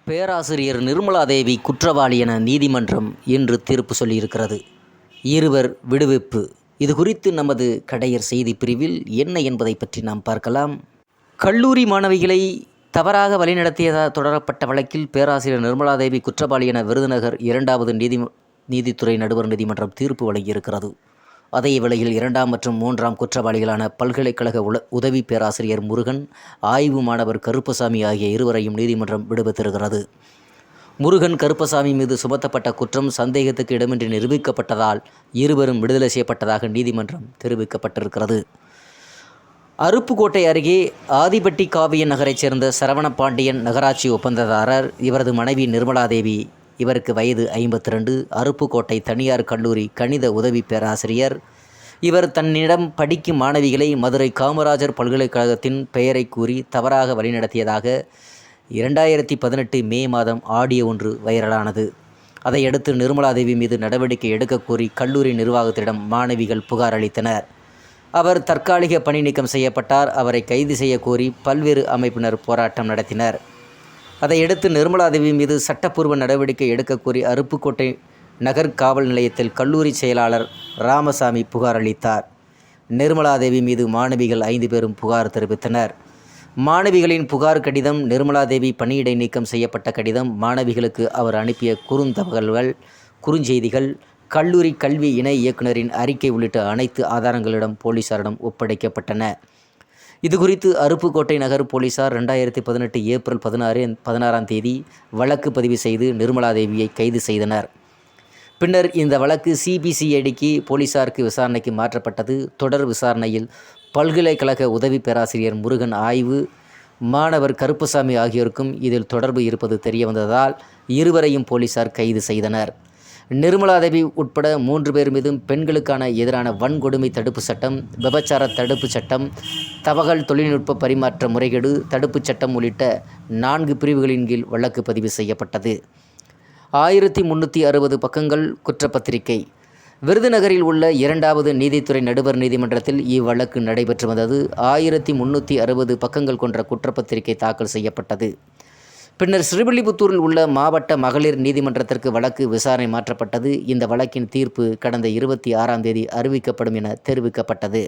பேராசிரியர் நிர்மலாதேவி குற்றவாளி என நீதிமன்றம் இன்று தீர்ப்பு சொல்லியிருக்கிறது. இருவர் விடுவிப்பு. இது குறித்து நமது கடையர் செய்தி பிரிவில் என்ன என்பதை பற்றி நாம் பார்க்கலாம். கல்லூரி மாணவிகளை தவறாக வழிநடத்தியதாக தொடரப்பட்ட வழக்கில் பேராசிரியர் நிர்மலாதேவி குற்றவாளி என விருதுநகர் 2வது நீதித்துறை நடுவர் நீதிமன்றம் தீர்ப்பு வழங்கியிருக்கிறது. அதே வேளையில் 2ஆம் மற்றும் 3ஆம் குற்றவாளிகளான பல்கலைக்கழக உதவி பேராசிரியர் முருகன், ஆய்வு மாணவர் கருப்பசாமி ஆகிய இருவரையும் நீதிமன்றம் விடுவித்திருக்கிறது. முருகன், கருப்பசாமி மீது சுமத்தப்பட்ட குற்றம் சந்தேகத்துக்கு இடமின்றி நிரூபிக்கப்பட்டதால் இருவரும் விடுதலை செய்யப்பட்டதாக நீதிமன்றம் தெரிவிக்கப்பட்டிருக்கிறது. அருப்புக்கோட்டை அருகே ஆதிபட்டி காவியன் நகரைச் சேர்ந்த சரவணபாண்டியன் நகராட்சி ஒப்பந்ததாரர். இவரது மனைவி நிர்மலாதேவி. இவருக்கு வயது 52. அருப்புக்கோட்டை தனியார் கல்லூரி கணித உதவி பேராசிரியர். இவர் தன்னிடம் படிக்கும் மாணவிகளை மதுரை காமராஜர் பல்கலைக்கழகத்தின் பெயரை கூறி தவறாக வழிநடத்தியதாக 2018 மே மாதம் ஆடியோ ஒன்று வைரலானது. அதையடுத்து நிர்மலாதேவி மீது நடவடிக்கை எடுக்க கோரி கல்லூரி நிர்வாகத்திடம் மாணவிகள் புகார் அளித்தனர். அவர் தற்காலிக பணி நீக்கம் செய்யப்பட்டார். அவரை கைது செய்ய கோரி பல்வேறு அமைப்பினர் போராட்டம் நடத்தினர். அதையடுத்து நிர்மலாதேவி மீது சட்டப்பூர்வ நடவடிக்கை எடுக்க கோரி அருப்புக்கோட்டை நகர் காவல் நிலையத்தில் கல்லூரி செயலாளர் ராமசாமி புகார் அளித்தார். நிர்மலாதேவி மீது மாணவிகள் 5 பேரும் புகார் தெரிவித்தனர். மாணவிகளின் புகார் கடிதம், நிர்மலாதேவி பணியிடை நீக்கம் செய்யப்பட்ட கடிதம், மாணவிகளுக்கு அவர் அனுப்பிய குறுந்தகவல்கள், குறுஞ்செய்திகள், கல்லூரி கல்வி இணை இயக்குநரின் அறிக்கை உள்ளிட்ட அனைத்து ஆதாரங்களிடம் போலீசாரிடம் ஒப்படைக்கப்பட்டன. இதுகுறித்து அருப்புக்கோட்டை நகர் போலீசார் 2018 ஏப்ரல் 16ஆம் தேதி வழக்கு பதிவு செய்து நிர்மலாதேவியை கைது செய்தனர். பின்னர் இந்த வழக்கு சிபிசிஐடிக்கு போலீசாருக்கு விசாரணைக்கு மாற்றப்பட்டது. தொடர் விசாரணையில் பல்கலைக்கழக உதவி பேராசிரியர் முருகன், ஆய்வு மாணவர் கருப்பசாமி ஆகியோருக்கும் இதில் தொடர்பு இருப்பது தெரியவந்ததால் இருவரையும் போலீசார் கைது செய்தனர். நிர்மலாதேவி உட்பட 3 பேர் மீதும் பெண்களுக்கான எதிரான வன்கொடுமை தடுப்பு சட்டம், விபச்சார தடுப்பு சட்டம், தகவல் தொழில்நுட்ப பரிமாற்ற முறைகேடு தடுப்பு சட்டம் உள்ளிட்ட 4 பிரிவுகளின் கீழ் வழக்கு பதிவு செய்யப்பட்டது. 1360 பக்கங்கள் குற்றப்பத்திரிகை. விருதுநகரில் உள்ள 2வது நீதித்துறை நடுவர் நீதிமன்றத்தில் இவ்வழக்கு நடைபெற்று வந்தது. 1360 பக்கங்கள் கொண்ட குற்றப்பத்திரிகை தாக்கல் செய்யப்பட்டது. பின்னர் ஸ்ரீவில்லிபுத்தூரில் உள்ள மாவட்ட மகளிர் நீதிமன்றத்திற்கு வழக்கு விசாரணை மாற்றப்பட்டது. இந்த வழக்கின் தீர்ப்பு கடந்த 26ஆம் தேதி அறிவிக்கப்படும் என தெரிவிக்கப்பட்டது.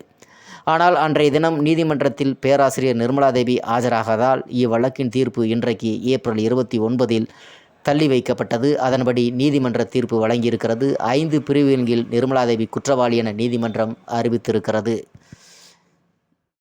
ஆனால் அன்றைய தினம் நீதிமன்றத்தில் பேராசிரியர் நிர்மலாதேவி ஆஜராகாதால் இவ்வழக்கின் தீர்ப்பு இன்றைக்கு ஏப்ரல் 29இல் தள்ளி வைக்கப்பட்டது. அதன்படி நீதிமன்ற தீர்ப்பு வழங்கியிருக்கிறது. 5 பிரிவுகளின் கீழ் நிர்மலாதேவி குற்றவாளி என நீதிமன்றம் அறிவித்திருக்கிறது.